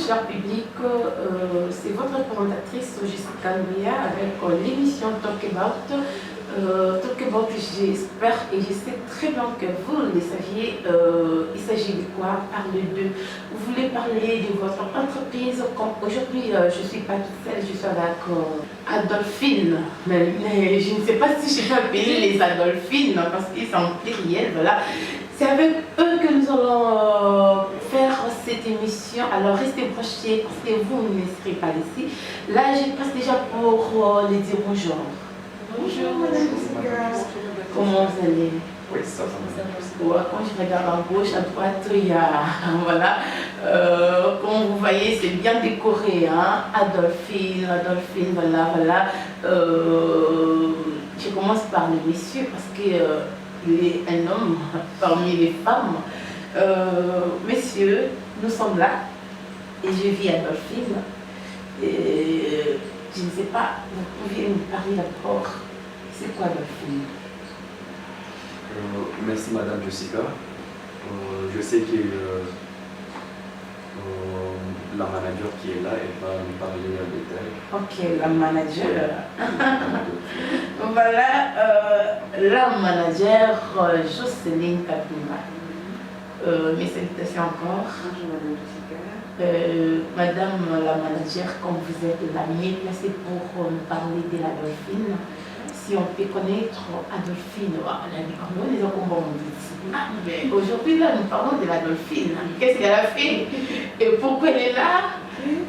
cher public, c'est votre présentatrice Jessica Nguya avec l'émission Talk About. Talk About, j'espère et je sais très bien que vous le saviez, il s'agit de quoi? Parler de. Vous voulez parler de votre entreprise. Comme aujourd'hui, je ne suis pas toute seule, je suis avec Adolphine. Mais je ne sais pas si je peux appeler les Adolphines parce qu'ils sont en pluriel, voilà. C'est avec eux que nous allons faire cette émission. Alors restez branchés parce que vous ne serez pas ici. Là, je passe déjà pour les dire bonjour. Bonjour Madame Jessica. Comment vous allez? Oui, ça va. Quand je regarde à gauche, à droite, il y a, voilà, comme vous voyez, c'est bien décoré, hein? Adolphine, voilà. Je commence par le monsieur parce que il est un homme parmi les femmes. Messieurs, nous sommes là et je vis Adolphine. Et je ne sais pas, vous pouviez nous parler d'abord, c'est quoi Adolphine? Merci Madame Jessica. Je sais que la manager qui est là, elle va nous parler en détail. Ok, la manager. Voilà, la manager Jocelyne Kapima. Mes salutations encore. Bonjour Madame Jessica. Madame la manager, comme vous êtes la mieux placée pour nous parler de l'Adolphine, si on peut connaître Adolphine, les enfants mais aujourd'hui là nous parlons de l'Adolphine. Qu'est-ce qu'elle a fait et pourquoi elle est là?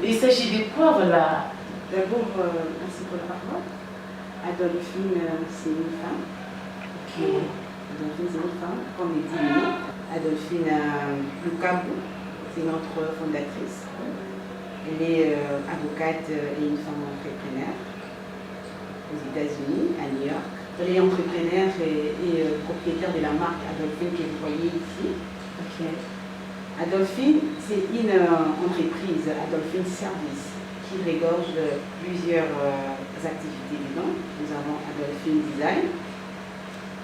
Il s'agit de quoi, voilà? D'abord, merci pour la parole. Adolphine, c'est une femme. Ok. Adolphine, c'est une femme, comme il dit. Adolphine Lukabu, c'est notre fondatrice. Elle est avocate et une femme entrepreneur aux États-Unis, à New York. Elle est entrepreneur et propriétaire de la marque Adolphine que vous voyez ici. Ok. Adolphine, c'est une entreprise, Adolphine Service, qui regorge plusieurs activités dedans. Nous avons Adolphine Design,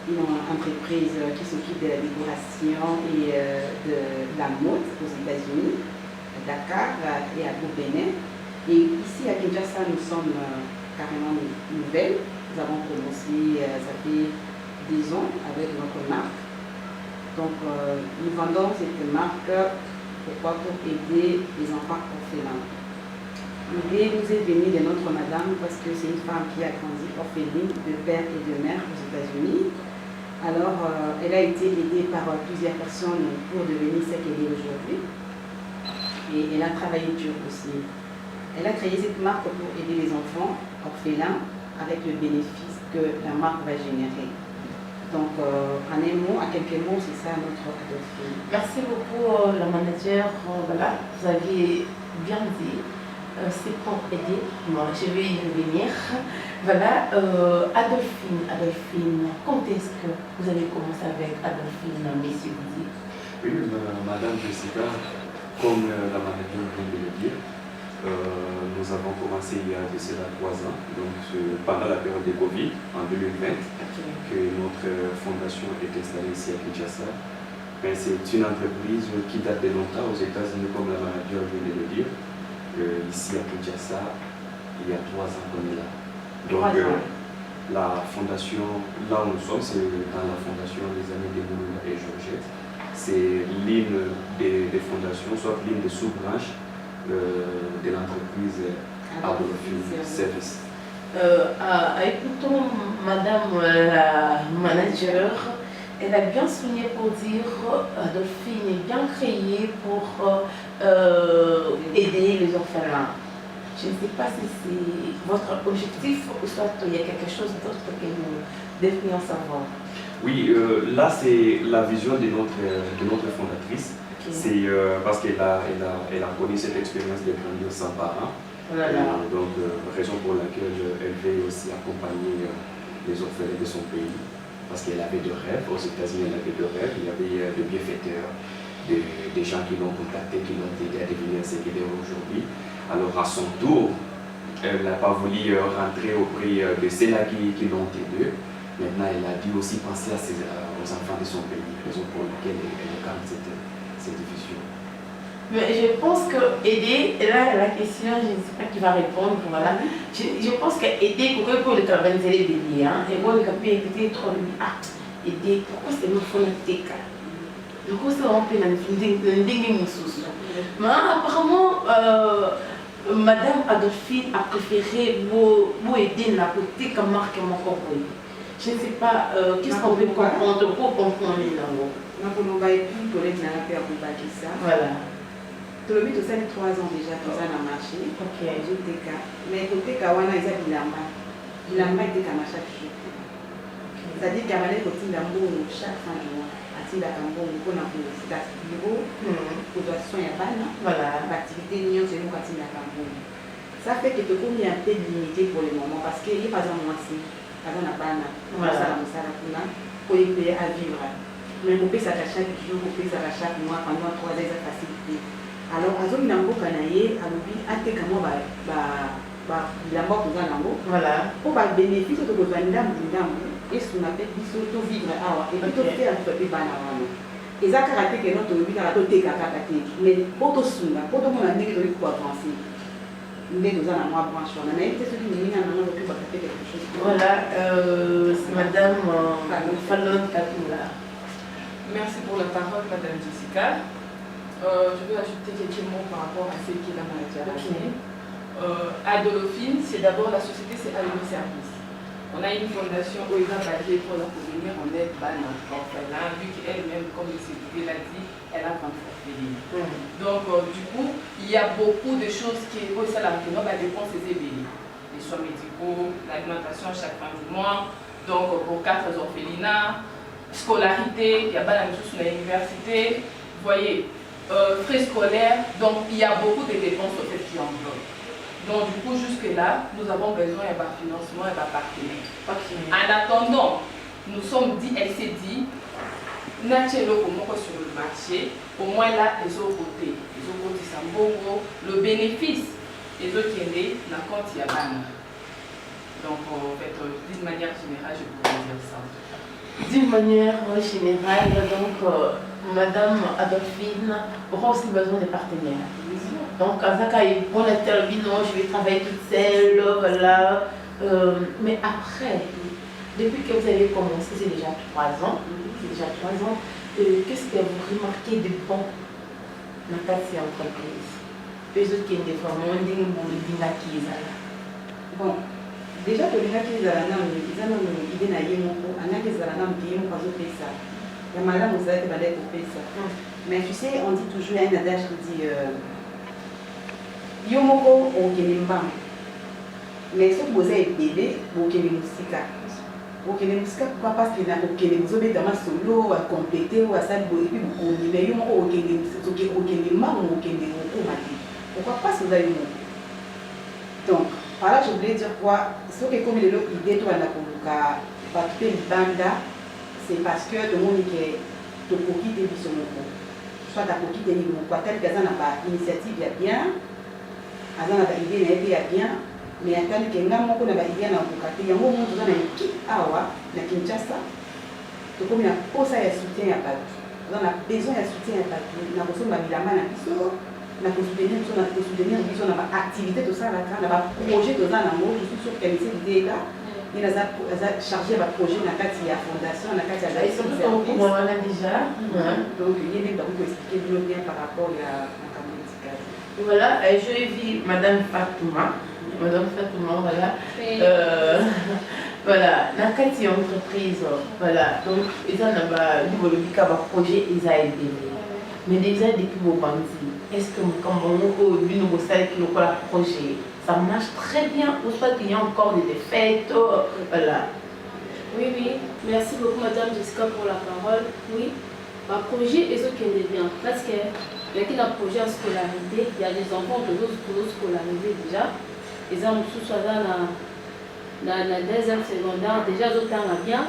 une entreprise qui s'occupe de la décoration et de la mode aux États-Unis, à Dakar et à Boubéné. Et ici à Kinshasa, nous sommes carrément nouvelles. Nous avons commencé, ça fait 10 ans avec notre marque. Donc nous vendons cette marque pour aider les enfants orphelins. L'idée nous est venue de notre madame parce que c'est une femme qui a grandi orpheline de père et de mère aux États-Unis. Alors elle a été aidée par plusieurs personnes pour devenir ce qu'elle est aujourd'hui. Et elle a travaillé dur aussi. Elle a créé cette marque pour aider les enfants orphelins avec le bénéfice que la marque va générer. Donc, en un mot, à quelques mots, c'est ça notre Adolphine. Merci beaucoup, la manager. Voilà, vous avez bien dit. C'est pour aider. Moi, je vais y revenir. Voilà, Adolphine, quand est-ce que vous avez commencé avec Adolphine, messieurs? Oui, Madame Jessica, comme la manager vient de le dire, nous avons commencé il y a de cela 3 ans, donc pendant la période de Covid, en 2020, que notre fondation est installée ici à Kinshasa. C'est une entreprise qui date de longtemps aux États-Unis, comme la manager vient de le dire. Ici à Kinshasa, il y a 3 ans qu'on est là. Donc la fondation, là où nous sommes, c'est dans la fondation des amis de Mouloula et Georgette. C'est l'une des fondations, soit l'une des sous-branches de l'entreprise Adolphine Service. Écoutons Madame la manager, elle a bien soigné pour dire Adolphine est bien créée pour aider les orphelins. Je ne sais pas si c'est votre objectif ou soit il y a quelque chose d'autre que nous devrions savoir. Oui, là c'est la vision de notre fondatrice. Okay. C'est parce qu'elle a connu cette expérience de grandir sans parents. Voilà. Donc, raison pour laquelle elle veut aussi accompagner les orphelins de son pays. Parce qu'elle avait des rêves, aux États-Unis elle avait des rêves, il y avait des bienfaiteurs, des gens qui l'ont contacté, qui l'ont aidé à devenir ce qu'elle est aujourd'hui. Alors à son tour, elle n'a pas voulu rentrer auprès de ceux-là qui l'ont aidé. Maintenant, elle a dû aussi penser aux enfants de son pays, raison pour laquelle elle incarne cette vision. Mais je pense que aider, et là la question, je ne sais pas qui va répondre, voilà. Je pense qu'aider, pour le travail, c'est les bébés, hein. Et bon, le capé, peut-être trop aider, pourquoi c'est le fond de tes cas? Du coup, c'est un peu dans le mais apparemment, Madame Adolphine a préféré vous aider la côté comme marque mon corps. Je ne sais pas, qu'est-ce qu'on peut comprendre pour comprendre les langues. Voilà. Tout le but, ça fait 3 ans déjà que ça a marché. Ok. Mais côté Kawana, ils ont bilamba. Bilamba était comme chaque jour. C'est-à-dire qu'il y a des côtés d'ambo chaque fin du mois. À-t-il à Cambo, on a pour le bureau, pour la soin à Bana. Voilà. L'activité de c'est nous quand il y a Cambo. Ça fait que tu as un peu limité pour le moment parce qu'il n'y a pas un mois ci, pas un Bana. Voilà. Pour les payer à vivre. Mais on peut ça chaque jour, on peut ça chaque mois pendant 3 ans, ça facilité. Alors, à zone nango kanaye, à l'oubli, à te kamo bilamba kuza nango. Voilà. Pour bénéfice de besoin d'ambo, et ce qu'on appelle bisoto vivre awa, et puis tout faire un peu bana wana. Et ça karaté que notre vie karato te kakate, mais pour tout sunga, pour tout le monde n'est que pour avancer. Nous nous allons avoir branche, on a été celui qui n'a pas fait quelque chose. Voilà, c'est Madame Fallon Katoula. Merci pour la parole, Madame Jessica. Je vais ajouter quelques mots par rapport à ce qu'il a déjà dit. Adolophine, c'est d'abord la société, c'est Allo Service. On a une fondation où il va basée pour leur venir en aide Bana, orphelin, vu qu'elle-même, comme le CDD l'a dit, elle a 30 orphelines. Donc, du coup, il y a beaucoup de choses qui au salaire qui n'ont pas dépenses et les soins médicaux, l'alimentation chaque fin du mois. Donc, pour 4 orphelinats, scolarité, il y a pas la même chose sur l'université. Vous voyez, frais scolaires, donc il y a beaucoup de dépenses au fait qui enveloppent. Donc du coup jusque-là, nous avons besoin d'un financement et d'un partenaire. En attendant, nous sommes dit, elle s'est dit, sur le marché, au moins là, les autres côtés, le bénéfice, les autres qui est là, quand il y a ban. Donc en fait, d'une manière générale, je pourrais dire ça. D'une manière générale, donc Madame Adolphine aura aussi besoin de partenaires. Donc, quand on intervient, non, je vais travailler toute seule, voilà. Mais après, depuis que vous avez commencé, c'est déjà 3 ans. Qu'est-ce que vous remarquez de bon dans cette entreprise? Peut-être qu'il y a des femmes qui ont bon. Déjà, pour les gens qui ont une idée la madame vous savez que ça. Mais tu sais, on dit toujours, il y a un adage qui dit Yomoko au Kelimba. Mais si vous avez bébé, vous avez musica. Vous avez musica, pourquoi? Parce qu'il y a un zobé dans ma solo, à compléter ou à ça, et puis vous avez Yomoko au Kelimba ou au Kelimba. Pourquoi? Parce que vous avez Yomoko. Donc, voilà, je voulais dire quoi? Ce que comme les autres idées, toi, on a une banda. C'est parce que tout le monde est au coquille de vision. Soit à coquille de vision, tel que ça n'a pas initiative, il y a bien, ça n'a pas idée, il y a bien, mais à tel que n'a pas idée, il y a un moment où on a une équipe à Kinshasa, tout comme il y a un soutien à pas. On a besoin d'un soutien à pas. On a besoin de la main à Bisso, on a soutenir Bisso, on a activité, tout ça, on a projet, tout ça, je suis sûr qu'elle essaie d'idée là. Il a chargé un projet dans la fondation, dans la ils sont tous au courant là déjà. Donc, il y a des expliquer bien par rapport à la médicale. Voilà, je vis Madame Fatouma. Voilà. Voilà, dans la entreprise, voilà. Donc, ils ont un projet, ils ont aidé. Mais déjà, depuis vos bandits, est-ce que comme vous avez un projet, ça marche très bien, ou soit qu'il y a encore des défaites, voilà. Oui, merci beaucoup Madame Jessica pour la parole. Oui, le projet est ce qui est bien, parce qu'il y a un projet en scolarité, il y a des enfants que nous scolarisés déjà, ils ont soit dans la deuxième secondaire, déjà ils ont bien,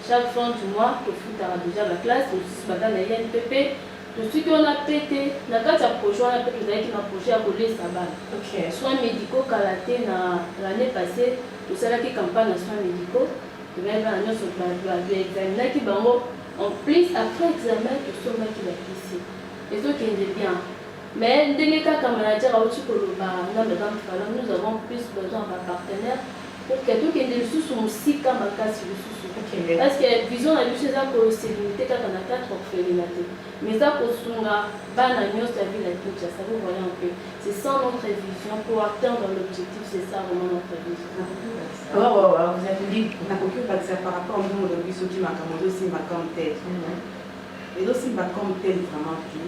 chaque fin du mois, il faut déjà la classe, madame la INPP. Tout ce qu'on a pété, dans le projet, on a pété un projet à coller sa balle. Soins médicaux, l'année passée, nous avons fait campagne de soins médicaux. Nous avons examiné qui en plus, après l'examen, nous sommes qui l'a ici. Et ce qui est bien, Mais ndenge kaka manager auti koloba na madame Fallon, nous avons plus besoin d'un partenaire pour que tout ait des sous musika makasi sous. Parce que vision na biso eza ko sécurité kaka na 4 orphelinats. Mais ça pour sunga bana nyos la ville à Kinshasa, vous voyez un peu. C'est ça notre vision pour atteindre l'objectif, c'est ça vraiment notre vision. Vous avez dit par rapport au monde de biso qui m'a aussi ma comme tel. Et aussi ma comme tel vraiment qui.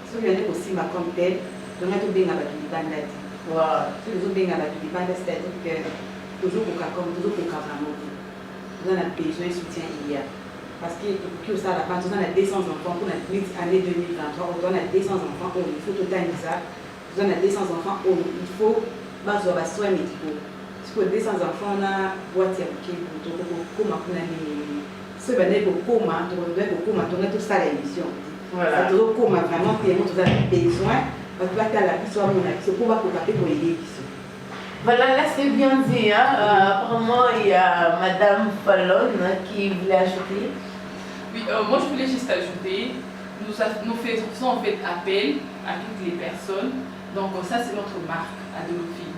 Si vous avez aussi ma comme tel, donc on a bien avec les bandes. Voilà. Si vous avez bien avec les bandes, c'est-à-dire que toujours pour comme toujours pour vraiment. Vous en avez besoin de soutien il y a. Parce que ça la base, on a 200 enfants pour la année 2023, on a 200 enfants, il faut total ça. Vous en avez 200 enfants, il faut baser sur soins médicaux. Si vous avez 200 enfants, on a boîte à qui pour comment on a mis. Ce qui est pour comment, on a tout ça l'émission. Voilà. Donc comment vraiment vous avez besoin, parce que là, la histoire mon avis, c'est pour pour aider. Voilà, là c'est bien dit. Apparemment, il y a Madame Fallon qui voulait ajouter. Oui, moi je voulais juste ajouter, nous faisons en fait appel à toutes les personnes. Donc ça c'est notre marque Adolophine.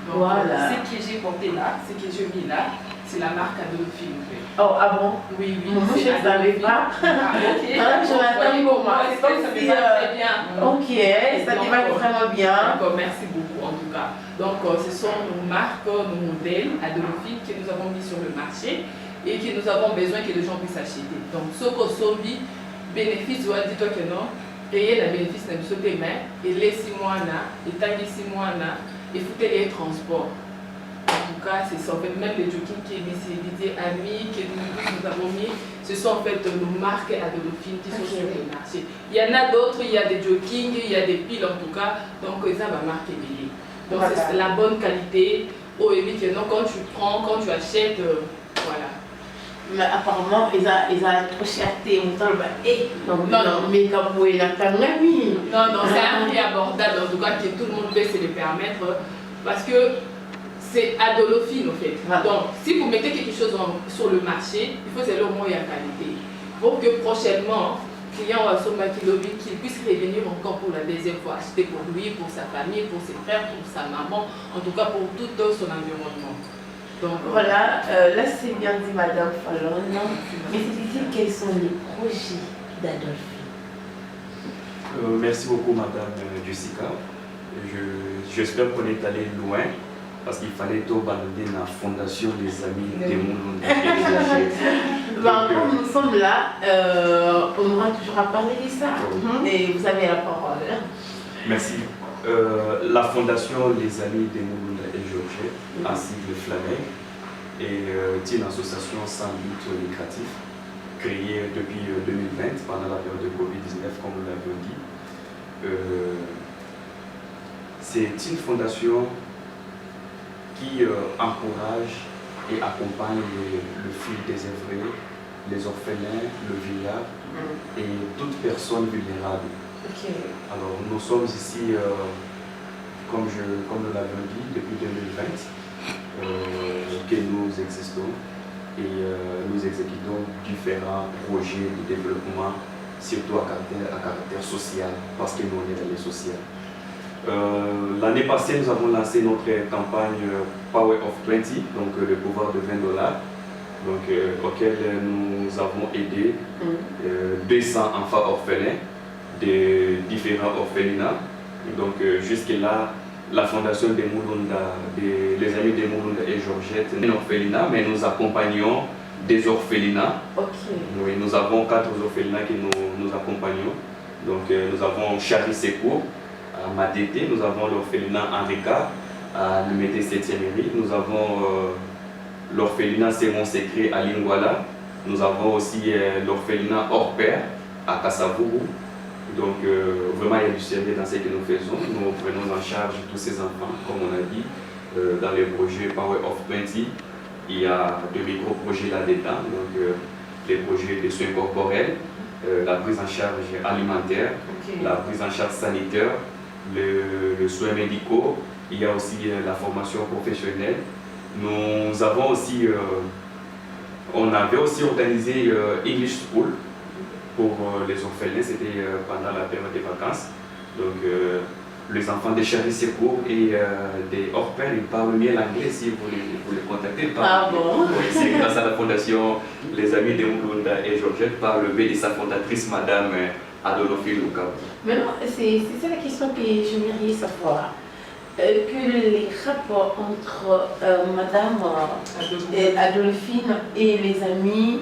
Donc voilà. Ce que j'ai porté là, ce que j'ai mis là, c'est la marque Adolophine en fait. Oh, ah bon? Oui, oui. Moi je ne savais pas. Ok. Je m'attends pour moi. C'est comme ça me va très bien. Ok, ça te va vraiment bien. D'accord, merci beaucoup en tout cas. Donc ce sont nos marques, nos modèles Adolophine que nous avons mis sur le marché et que nous avons besoin que les gens puissent acheter. Donc ce qu'on sombi, bénéfice, dis-toi que non, payer le bénéfice de tes mains et les 6 mois et tangi 6 mois et foutre les transports. En tout cas, c'est ça. En fait, même les jogging qui est amis que nous avons mis, ce sont en fait nos marques Adolophine qui sont sur le marché. Il y en a d'autres, il y a des jogging, il y a des piles en tout cas, donc ça va marquer bien. Donc c'est la bonne qualité. Oh, et que non, quand tu prends, quand tu achètes, voilà. Mais apparemment, ils ont trop cherté. Non, mais comme vous êtes non, c'est un prix abordable, en tout cas, que tout le monde peut se le permettre. Parce que c'est Adolophine, en fait. Ah. Donc, si vous mettez quelque chose sur le marché, il faut savoir au moins la qualité. Pour que prochainement, client qui puisse revenir encore pour la deuxième fois, acheter pour lui, pour sa famille, pour ses frères, pour sa maman, en tout cas pour tout son environnement. Donc, voilà, là c'est bien dit Madame Fallon. Mais c'est quels sont les projets d'Adolophine? Merci beaucoup Madame Jessica. J'espère qu'on est allé loin parce qu'il fallait tout abandonner la fondation des amis des Moulounda. Comme nous sommes là, on aura toujours à parler de ça. Et vous avez la parole. Merci. La fondation Les Amis des Moulounda et Georgette, ainsi que le Flamel, est une association sans but lucratif créée depuis 2020 pendant la période de Covid-19, comme nous l'avions dit. C'est une fondation qui encourage et accompagne le fil désœuvré, les orphelins, le vieillard et toute personne vulnérable. Alors nous sommes ici, comme nous l'avions dit, depuis 2020, que nous existons et nous exécutons différents projets de développement, surtout à caractère social, parce que nous on est dans les sociales. L'année passée, nous avons lancé notre campagne Power of 20, donc le pouvoir de $20, donc, auquel nous avons aidé 200 enfants orphelins de différents orphelinats. Donc jusque-là, la fondation des Moulounda, les amis des Moulounda et Georgette, est un orphelinat, mais nous accompagnons des orphelinats. Oui, nous avons 4 orphelinats que nous accompagnons. Donc nous avons Charlie Secours à Madété, nous avons l'orphelinat Henrika à Lumete 7e Mairie, nous avons l'orphelinat Séron Secret à Lingwala, nous avons aussi l'orphelinat hors pair à Kassavourou. Donc vraiment il y a du sérieux dans ce que nous faisons. Nous prenons en charge tous ces enfants, comme on a dit, dans les projets Power of 20. Il y a de micro-projets là-dedans, donc les projets de soins corporels, la prise en charge alimentaire, la prise en charge sanitaire, le soins médicaux, il y a aussi la formation professionnelle. Nous avons aussi, on avait aussi organisé English School pour les orphelins, c'était pendant la période des vacances. Donc, les enfants des Charles Secours et des Orpel, ils parlent mieux l'anglais si vous les contactez. Ah bon? C'est grâce à la fondation Les Amis de Mulunda et Georgette par le biais de sa fondatrice, Madame Adolphine Lukabu. Maintenant, c'est ça la question que j'aimerais savoir. Que les rapports entre Madame Adolphine et les amis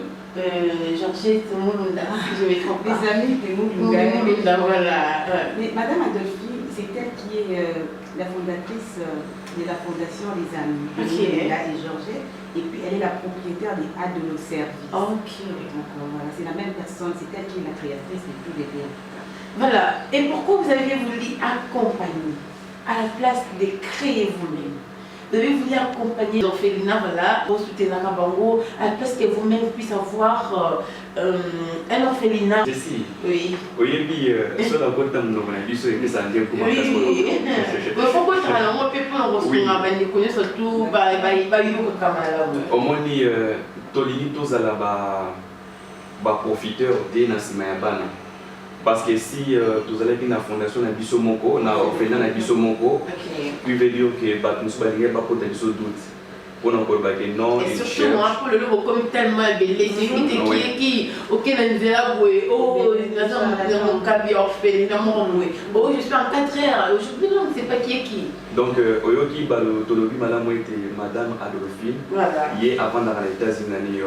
Georgette Mulunda, si je me trompe pas. Les amis de Mulunda, voilà. Mais Madame Adolphine, c'est elle qui est la fondatrice de la fondation Les Amis de Mulunda et Georgette. Et puis elle est la propriétaire des Adolo Services. Ok. Donc voilà, c'est la même personne, c'est elle qui est la créatrice de tous les biens. Voilà. Et pourquoi vous avez voulu accompagner à la place de créer vous-même? Vous avez voulu accompagner l'orphelinat, voilà, au soutien Bango, à la place que vous-même puissiez avoir un orphelinat. Si. Oui. Oui, sur la côte de oui. Pourquoi tu as un peu plus de connaître surtout, au moins, Tolini, tous à la profiteur de Nasimayabana. Parce que si vous allez dans la fondation de Bissomoko, dans l'orphelinat de Bissomoko, puis veut dire que nous ne pas porter de doute. Pour nous dire non, et surtout, moi, pour le lot, comme tellement belé, c'est qui, ok, oh, mon cabinet orphelinat, oh, je suis en 4 heures, aujourd'hui, non, c'est pas qui est qui. Donc, Oyoki, Madame Adolphine, hier avant d'aller aux États-Unis,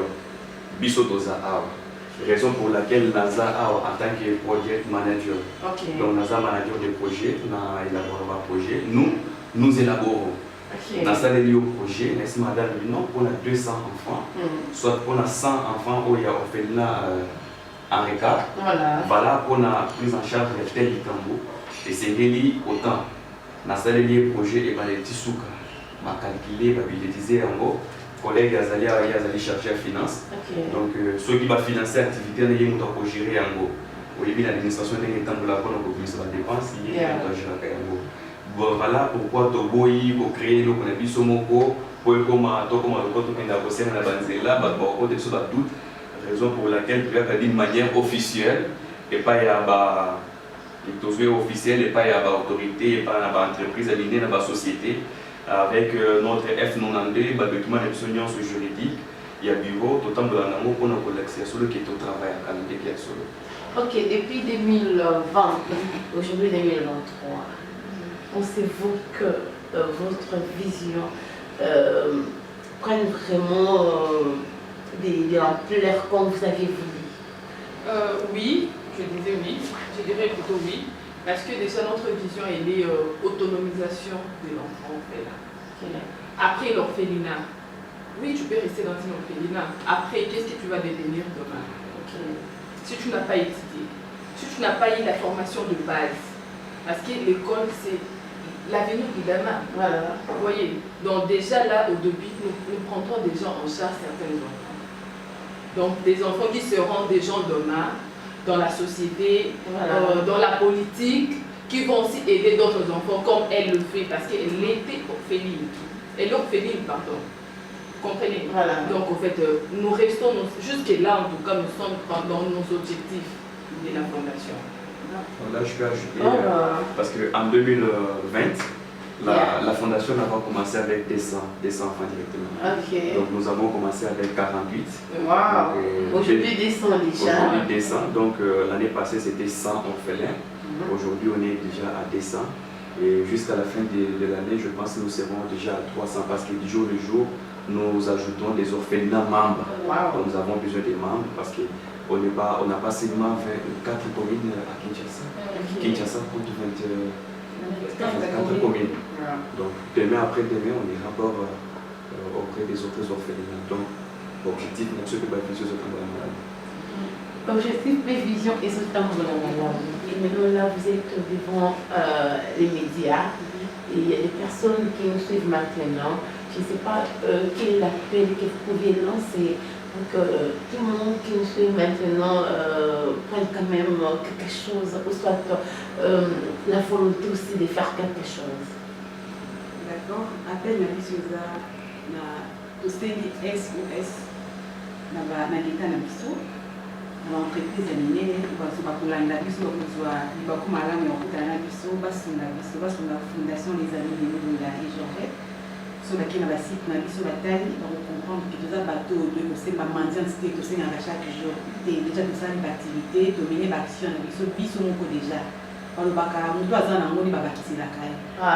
Bissotoza a. Raison pour laquelle NASA a en tant que project manager. Donc NASA manager des projets, on élabore un projet. Nous élaborons. NASA est lié au projet, mais madame non, pour 200 enfants, soit pour 100 enfants où il y a orphelinat en récap. Voilà, pour la prise en charge de tel Ikambo. Et c'est lié autant. NASA est lié au projet et les Tissouka. Ma calculer, ma budgétiser en gros. Collègues Azali chercher la finance. Donc, ceux qui vont financer l'activité, ils vont gérer en gros. Oui, l'administration est en train de la dépense, il doit gérer en gros. Voilà pourquoi Toboyi, pour créer le Bisomoko, pour comment raison pour laquelle tu as dit de manière officielle, et pas officiel, et pas autorité, et pas entreprise alignée dans la société. Avec notre F92, le document d'obsolescence juridique, il y a bureau, tout le temps de l'amour pour nous collecter sur le qui est au travail à qualité qui est sur le. Ok, depuis 2020, aujourd'hui 2023, pensez-vous que votre vision prenne vraiment de l'ampleur comme vous avez voulu? Oui, je disais oui, je dirais plutôt oui. Parce que déjà notre vision est l'autonomisation de l'enfant. Après l'orphelinat, oui tu peux rester dans une orphelinat. Après, qu'est-ce que tu vas devenir demain? Si tu n'as pas étudié, si tu n'as pas eu la formation de base, parce que l'école c'est l'avenir du gamin. Voilà. Vous voyez, donc déjà là au début, nous prendrons déjà en charge certains enfants. Donc des enfants qui seront des gens demain dans la société, dans la politique, qui vont aussi aider d'autres enfants comme elle le fait, parce qu'elle était orpheline. Elle est orpheline, pardon. Vous comprenez? Donc en fait, nous restons, jusque-là en tout cas, nous sommes dans nos objectifs de la fondation. Là, je vais ajouter, parce qu'en 2020, la fondation n'a pas commencé avec des 100 enfants directement. Donc nous avons commencé avec 48. Aujourd'hui, des 100 déjà. Aujourd'hui, des 100. Donc l'année passée, c'était 100 orphelins. Aujourd'hui, on est déjà à 200. Et jusqu'à la fin de l'année, je pense que nous serons déjà à 300 parce que du jour au jour, nous ajoutons des orphelinats membres. Donc nous avons besoin des membres parce qu'on n'a pas seulement 24 communes à Kinshasa. Kinshasa compte 24 communes. Donc demain après demain, on ira voir auprès des autres orphelinats. Donc l'objectif, c'est ce que va faire ce temps. Objectif, prévision et ce temps. Et maintenant là, vous êtes devant les médias et il y a des personnes qui nous suivent maintenant. Je ne sais pas quel appel que vous pouvez lancer pour que tout le monde qui nous suit maintenant prenne quand même quelque chose, ou soit la volonté aussi de faire quelque chose. D'accord. Appel na biso na tosengi SOS na l'état na biso entreprise ya minene bakolanda biso bakozwa libaku malamu ya kokutana na biso basunga fondation les amis de Mulunda et Georgette so bakei na basite na biso batali bakocomprendre ke toza bato tokosemba mendiance te tosengaka chaque jour te déjà tosali baactivité tomene baaction na biso moko déjà balobaka moto aza nango nde babakiselaka ye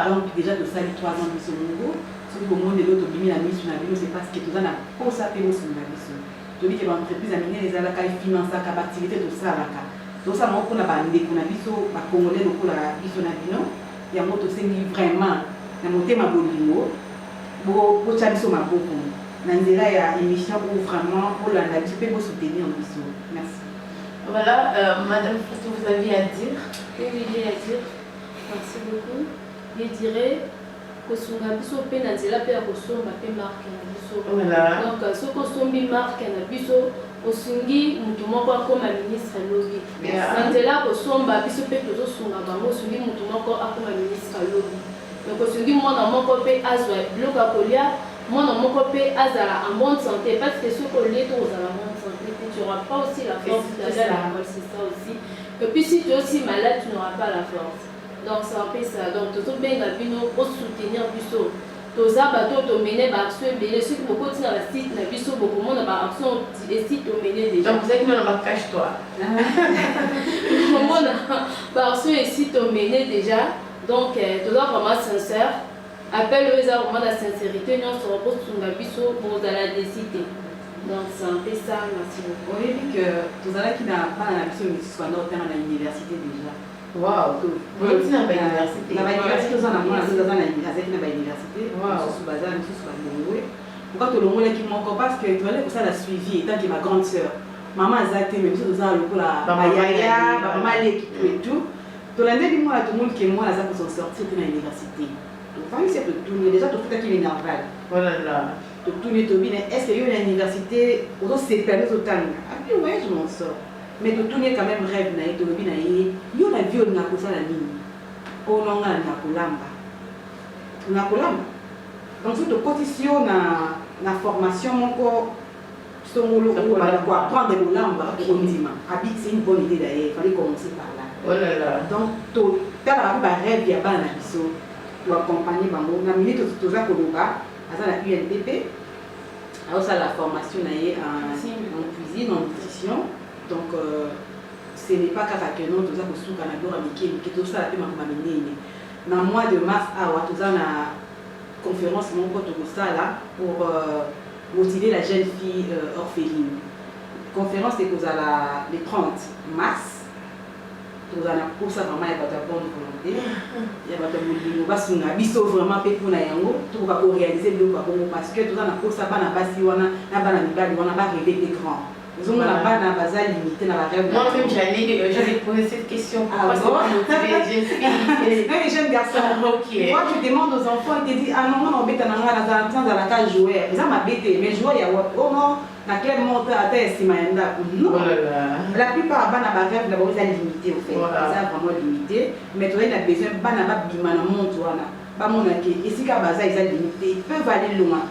donc déjà tosali 3 ans biso moko soki bomoni lelo tobimi na miso na bino c'est parce que toza na posa mpe mosunga biso tobi ke baentreprise ya minene ezalaka efinansaka baactivité tosalaka tosala moko mpona bandeko na biso bakongolais lokola biso na bino yango tosengi vraiment na motema bolingo botya biso maboko na nzela ya émission oyo vraiment bolanda biso mpe bosoutenir biso. Merci. Voilà, Madame Fatou, vous aviez à dire? Oui, j'ai à dire. Merci beaucoup. Je dirais que sunga biso pe na nzela pe ya kosomba pe marque na biso. Voilà. Donc ce kosombi marque na biso osungi mutu moko akoma ministre lobi. Na nzela kosomba biso pe tozosunga bango osungi mutu moko akoma ministre lobi. Donc osungi mwana moko pe azwa biloko ya kolia, mwana moko pe azala en bonne santé parce que ce kolie to ozala en bonne santé tu n'auras pas aussi la force d'aller à l'école, c'est ça aussi. Et puis si tu es aussi malade, tu n'auras pas la force. Donc c'est un peu ça. Donc tu dois bien pour soutenir biso. Toza bato to mener ba action belé ceux qui beaucoup na la site na biso beaucoup monde ba action et site to mener déjà. Donc vous êtes dans ma cache toi. Monde ba action et site to mener déjà. Donc tu dois vraiment sincère. Appelle eux à vraiment la sincérité, nous se repose sur la biso pour la décider. Donc c'est un peu ça, merci beaucoup. On a dit que tout à l'heure qui n'a pas la mission soit dans l'université déjà. Waouh. Vous êtes dans l'université. Dans l'université, on a moins de dans l'université. Waouh. Sous bazar, nous sous bazar. Pourquoi tout le monde qui manque parce que tu allais pour ça la suivi étant que ma grande sœur. Maman a zaté même si dans le coup la bayaya, maman l'équipe et tout. Tout l'année du mois tout le monde qui moi la pour s'en sortir dans l'université. Donc famille c'est tout déjà tout qui est nerveux. Voilà là. Donc tout les tobines, est-ce qu'il y a une université où on s'est perdu autant? Ah puis ouais, je m'en sors. Mais de tout quand même rêve na eto bina yi, yo na vie na ko sala nini. O no nga na kolamba. Na kolamba. Donc toute cotisation na formation moko songolo ou pour apprendre kolamba ko ndima. Habit c'est une bonne idée d'ailleurs, il fallait commencer par là. Oh là là. Donc tout tala ba rêve ya bana biso. Pour accompagner bango na minute toza koloba à la UNDP, à la formation en cuisine, en nutrition. Donc, ce n'est pas qu'à que nous avons sous Canada, qui est ça la dans le mois de mars, nous avons une conférence pour motiver la jeune fille orpheline. La conférence est le 30 mars. Nous avons pour ça vraiment il y a pas de bonne volonté. Il y a pas de boulot. Parce qu'on a biso vraiment fait pour nayango tout pour réaliser le parce que tout ça na pour ça pas na basi wana na bana mibali wana ba rêver des grands. Ils ont la bana baza limité na la rêve. Moi même j'avais posé cette question pourquoi c'est pas motivé les jeunes filles. Les jeunes garçons. OK. Moi tu demandes aux enfants ils te disent ah non on bête na ngala za dans la cage jouer. Ils ont ma bête mais jouer ya oh non na clair monte à terre si maenda non. La plupart bana ba rêve d'abord ils sont limités au fait. Ils sont vraiment limités mais tu as besoin bana ba bima na monte wana. Ba mona ke ici ka baza ils sont limités. Ils peuvent aller loin.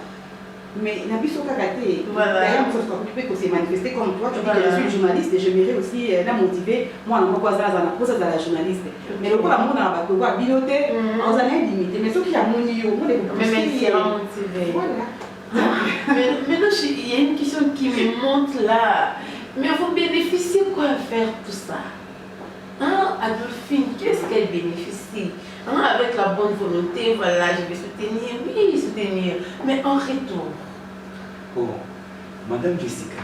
Mais n'a plus son karaté. D'ailleurs, il faut occupé que c'est manifester comme toi. Tu dis que je suis journaliste et je m'irai aussi la motiver. Moi, on m'a pour ça la journaliste. Mais le coup, la monde a pas piloter, on a limité. Mais ceux qui ont mon niveau, on est motivé. Voilà. Mais là, il y a une question qui me montre là. Mais vous bénéficiez quoi à faire tout ça? Hein, Adolphine, qu'est-ce qu'elle bénéficie? Hein, avec la bonne volonté, voilà, je vais soutenir, oui, soutenir. Mais en retour. Bon, Madame Jessica,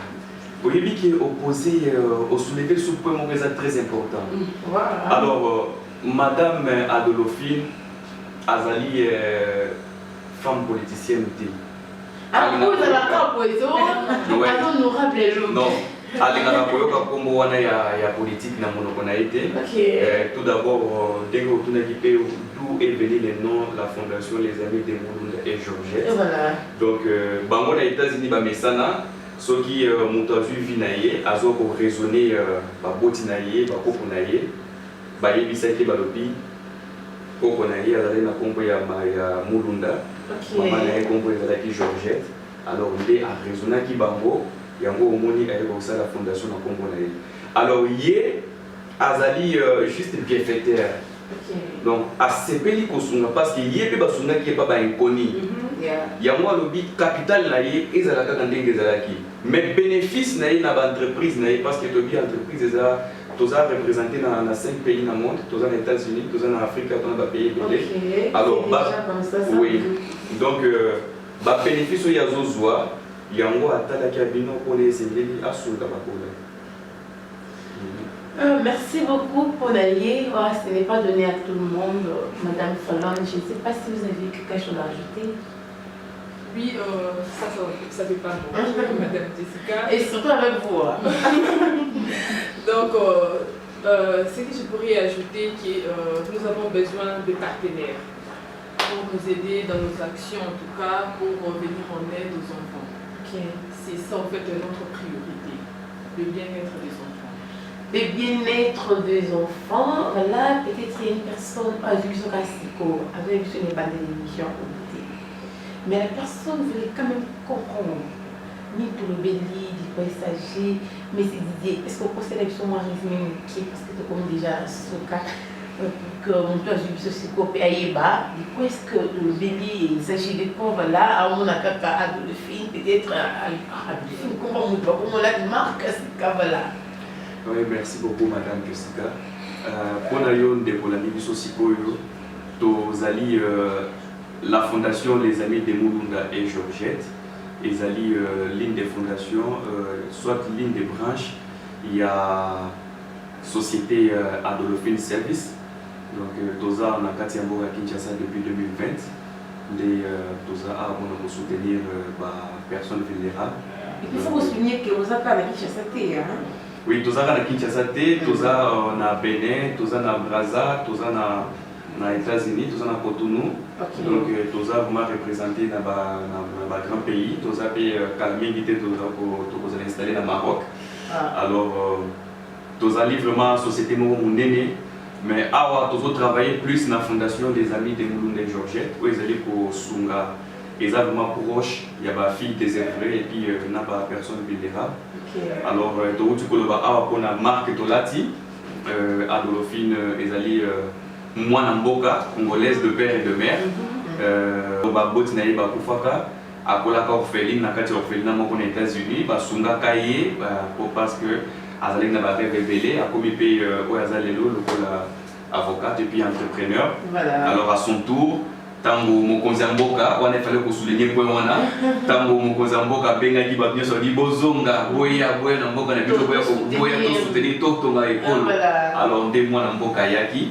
vous avez dit qu'il est opposé au soulevé ce point très important. Voilà. Alors, Madame Adolphine Azali, femme politicienne, ah, vous avez la poésie, honorable l'homme. Non. Alingana koyoka kombo wana ya politique na monoko na été. Tout d'abord dès que tu n'as dit d'où est venu le nom la fondation les amis de Mulunda et Georgette. Voilà. Donc bango na États-Unis ba mesana soki mutazu vinaye azo ko raisonner ba botinaye ba kokonaye ba yebisaki ba lobi kokonaye azali na kombo ya Mulunda. Maman na kombo ya Georgette. Alors il a raisonné ki bango yango omoni ayeba kosala fondation na nkombo na ye. Alors ye azali juste bienfaiteur. Donc asepeli kosunga parce que ye mpe basungaki ye mpa bainconi yango alobi capital na ye ezala kaka ndenge ezalaki mais bénéfice na ye na baentreprise na ye parce que tobi entreprise eza toza représenté na 5 pays na monde, toza na États-Unis, toza na Afrique, toza na pays belé. Alors oui. Donc ba bénéfice ya zozwa yango atala ki abino pona esengeli asunga bakola. Merci beaucoup pour l'allié. Oh, ce n'est pas donné à tout le monde, Madame Fallon. Je ne sais pas si vous avez quelque chose à ajouter. Oui, ça fait pas bon, Madame Jessica. Et surtout avec vous. Donc, ce que je pourrais ajouter, que nous avons besoin de partenaires pour nous aider dans nos actions, en tout cas pour venir en aide aux enfants. C'est ça en fait notre priorité, le bien-être des enfants. Le bien-être des enfants, voilà, peut-être il y a une personne, avec ce n'est pas de l'émission, mais la personne voulait quand même comprendre. Ni tout le béli, du paysager, mais c'est d'idée, est-ce qu'on possède avec son mari qui parce que c'est comme déjà ce cas, que mon toit j'ai vu ce psycho et aïeba, du coup est-ce que le béli, il s'agit de quoi, voilà, à mon akaka, à le film, peut-être à le film, comment on l'a marque, c'est cas, voilà. Oui, merci beaucoup, Madame Jessica. Pour nous, de la Bibiso Sikoyo, Tozali, la fondation Les Amis de Mulunda et Georgette, ils allient l'une des fondations, soit l'une des branches, il y a Société Adolphine Service, donc Toza en a Katiambo à Kinshasa depuis 2020, les Toza a pour soutenir les personnes vulnérables. Il faut vous souligner que vous avez à Kinshasa. Oui, Toza na Kinshasa, Toza na Bénin, Toza na Brazza, Toza na États-Unis, Toza na Cotonou. Donc Toza vraiment représenté dans un grand pays. Toza a calmé l'idée de installer au Maroc. Alors Toza a vraiment société Mounene, mais awa Toza travaillé plus dans la fondation des Amis de Mulunda et Georgette, où ils allaient pour Sunga. Ils sont vraiment proches, il y a ma fille désœuvrée et puis il n'y a pas personne vulnérable. Alors, tu peux avoir une marque Tolati, Adolphine Ezali, moi Namboka, congolaise de père et de mère. Bot Naïba Koufaka, Akolaka orpheline, Nakati orpheline, aux États-Unis, Sunga Kaye, parce que Azali n'a pas révélé, a commis pays au Azalelo, le avocat et puis entrepreneur. Alors, à son tour, tango mokonzi mboka wana fallait ko souligner point wana tango mokonzi mboka benga ki ba bien so di bozonga boya na mboka na biso boya to soutenir to tonga école alors ndé mwana mboka yaki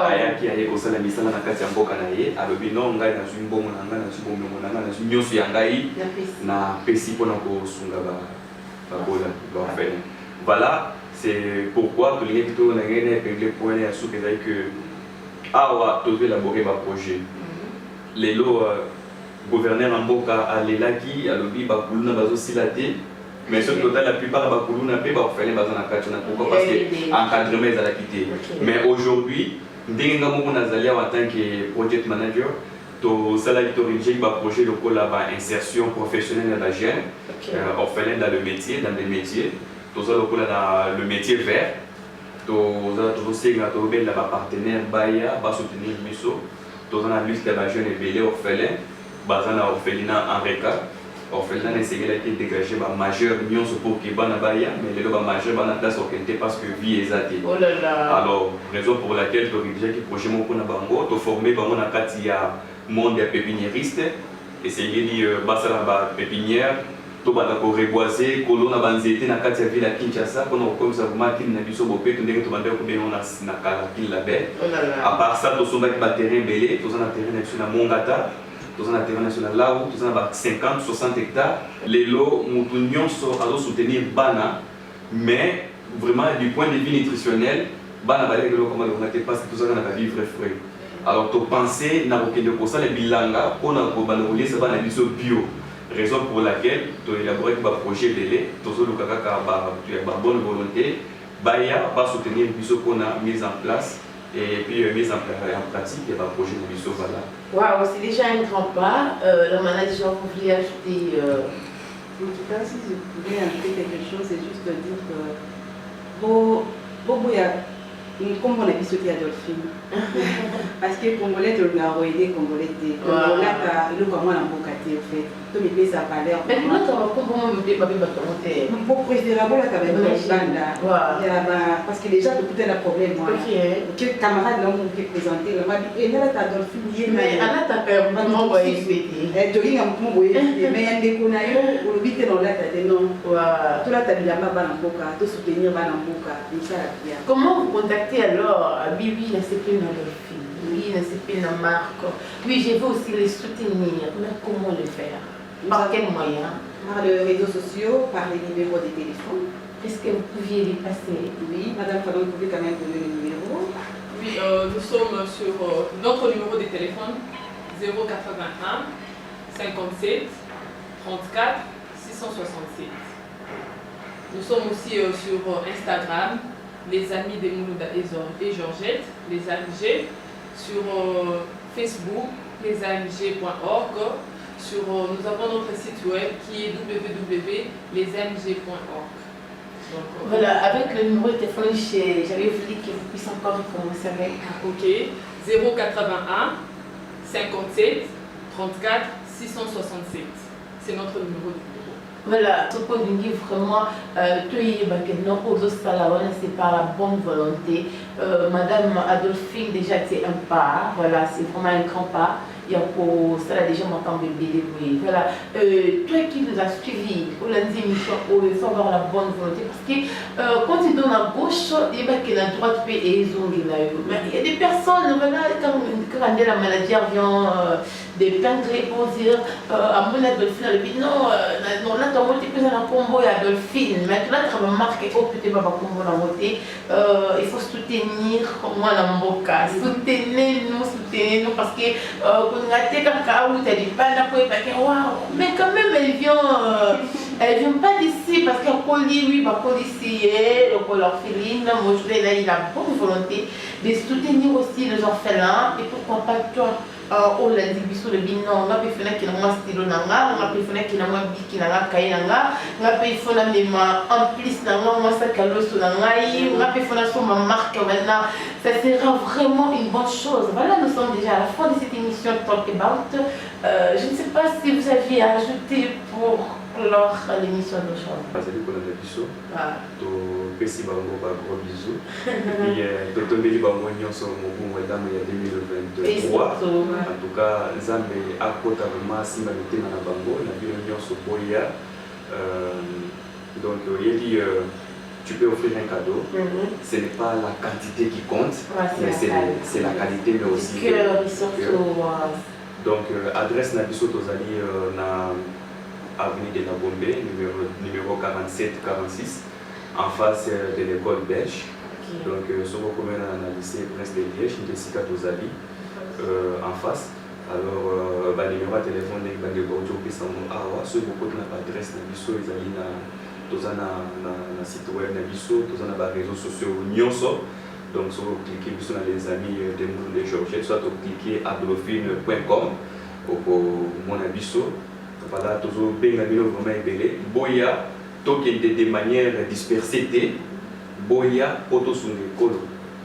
ayaki aye ko sala misala na kati ya mboka na ye alobi no ngai na zwi mbongo na ngai na zwi mbongo na ngai na zwi nyoso ya ngai na pesi pona ko sunga ba bola ba faire. Voilà, c'est pourquoi tout les plutôt na ngene épinglé point ya sous que awa to élaborer ba projet. Les lots gouverneurs en Boka à l'Elaki, à l'Obi, Bakuluna, Bazo Silate, mais sur le total, la plupart Bakuluna, Bakuluna, Bazana Kachana. Pourquoi? Parce que encadrement est à la quitter. Mais aujourd'hui, dès que nous avons en tant que project manager, to salarié dirigé un projet de insertion professionnelle à la jeune, orphelin dans le métier, dans les métiers, to ça dans le métier vert, to ça aussi la partenaire Baya, va soutenir Misso. Dans la liste de la jeune et belé orphelin, basant à orphelinat en RECA, orphelinat n'a été dégagé par majeur union pour qui ban baya, mais les lois majeur ban place orientée parce que vie est athée. Alors raison pour laquelle je rédige qui projet mon pour bango, to formé par mon akatia monde pépiniériste, et c'est dit basala ba pépinière. To banda ko reboiser kolona banzete na kati ya ville ya Kinshasa pour nous comme ça vraiment qu'il na biso bopé to ndenge to banda ko beno na kala qu'il la belle à part ça to somba ki ba terrain belé to na terrain national Mongata to na terrain national là où to na 50 60 hectares les lots mutu nyonso azo soutenir bana mais vraiment du point de vue nutritionnel bana balé lo comme on a parce que to na ba vivre frais. Alors to penser na ko kende ko ça les bilanga pour na ko bana ko lisa bana biso bio. Raison pour laquelle tu as élaboré un projet de lait, tu as bonne volonté, Baya va soutenir Bisso qu'on a mis en place et puis mise en pratique et un projet de Bisso. Voilà. Waouh, c'est déjà un grand pas. Le manager voulait ajouter En tout cas, si je pouvais ajouter quelque chose, c'est juste de dire que comme on a dit sauter Adolphine, parce que Congolais, tu as aidé Congolais, Congolais, tu as comment on a en fait. Tu me dis ça valeur. Mais comment tu vas comment me dire que pour préférable là quand même parce que déjà tu as un problème moi. Que camarade là on peut présenter là m'a dit et là tu Adolphine mais Anna t'a fait vraiment voyer souhaiter. Tu ris un peu voyer mais il y a des konayo au bité dans là tu non. Tout là tu as bien ba namboka, tu soutenir ba namboka, ça bien. Comment vous contactez alors Bibi la CP Adolphine? Oui, la CP Marc. Oui, je veux aussi les soutenir, mais comment le faire? Par quels moyens? Par les réseaux sociaux, par les numéros de téléphone. Est-ce que vous pouviez les passer? Oui, Madame Fadon, vous pouvez quand même donner le numéro. Oui, nous sommes sur notre numéro de téléphone 081 57 34 667. Nous sommes aussi sur Instagram, les amis de Moulouda et Georgette, les AMG, sur Facebook, lesamg.org. Nous avons notre site web qui est www.lesamg.org. Voilà, avec le numéro de téléphone, j'avais voulu que vous puissiez encore commencer avec. Ok, 081 57 34 667. C'est notre numéro de téléphone. Voilà, ce qu'on dit vraiment, c'est par la bonne volonté. Madame Adolphine, déjà, c'est un pas, voilà, c'est vraiment un grand pas. Il y a pour ça, déjà, m'entend bébé débrouiller. Voilà, toi qui nous as suivis pour l'émission, il faut avoir la bonne volonté parce que quand tu donnes à gauche, il y a que la droite peut et ils ont mais il y a des personnes, voilà, quand la maladie vient dépeindre pour dire à mon Adolphine, elle dit non, là, tu as monté plus dans la combo et Adolphine, mais là, tu as remarqué, oh, peut-être pas combo la montée, il faut soutenir moi la mboka, soutenez-nous parce que mais quand même elle vient pas d'ici parce qu'un colis, oui, ma policier, l'orpheline, moi je vais là, il a bonne volonté de soutenir aussi les orphelins et pourquoi pas toi. Oh la division de binon, on a pu faire qu'il y a un stylo nanga, on a pu faire qu'il y a un bic qui n'a pas nanga, on a pu faire même en plus nanga, on a sac à l'eau sur nanga, on a pu faire sur ma marque maintenant. Ça sera vraiment une bonne chose. Voilà, nous sommes déjà à la fin de cette émission Talk About. Je ne sais pas si vous aviez ajouté pour clore l'émission d'aujourd'hui. Parce que pour la biso, to pesi bango ba gros bisous. Et to tombeli bango nyonso mobu madame ya 2023. En tout cas, Nzambe akota vraiment simba mitema na bango na bino nyonso boya. Donc il dit tu peux offrir un cadeau. Ce n'est pas la quantité qui compte, mais c'est la qualité mais aussi le cœur. Donc adresse na biso tozali na avenue de la Bombay, numéro 47-46, en face de l'école belge. Donc, sur le commun à lycée Prince de Liège, Ndesika Tozali, en face. Alors, le numéro de téléphone est de Bordeaux, puis ça m'a dit beaucoup de l'adresse de Bisso, ils allaient dans site web de Bisso, tous les réseaux sociaux Nyonso. Donc, si vous cliquez sur les amis de Mouloud et Georgette, soit vous cliquez adolphine.com pour mon Bisso. Voilà, toujours bien vraiment ébélé. Boya, de manière dispersée, Boya, auto sur l'école.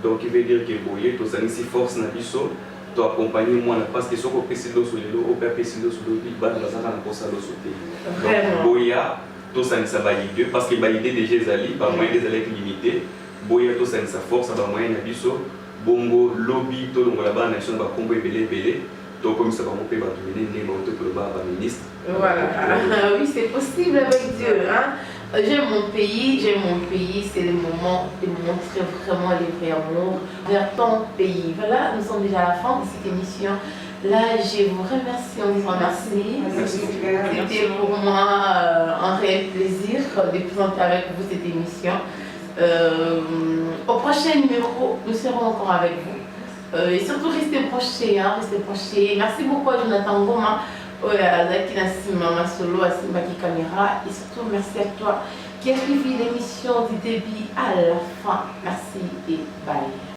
Donc, il veut dire que Boya, tu as si force na biso, tu accompagnes moi parce que si on peut sur le au père sur le big bad, on a pour ça le sauter. Donc, Boya, tu as ça valide parce que validé déjà Zali, par moyen des élèves limités. Boya, tu as sa force, par moyen na biso, bongo, lobby, tout le monde là-bas, nation va combo ébélé. Donc, comme ça va monter, va devenir le ministre. Voilà, oui, c'est possible avec Dieu. Hein? J'aime mon pays, c'est le moment de montrer vraiment les vrais amours vers ton pays. Voilà, nous sommes déjà à la fin de cette émission. Là, je vous remercie en disant merci. C'était pour moi un réel plaisir de présenter avec vous cette émission. Au prochain numéro, nous serons encore avec vous. Et surtout, restez branchés, hein, restez branchés. Merci beaucoup à Jonathan Goma, à Zakina Simama Solo, à Simbaki Kamera. Et surtout, merci à toi qui as suivi l'émission du début à la fin. Merci et bye.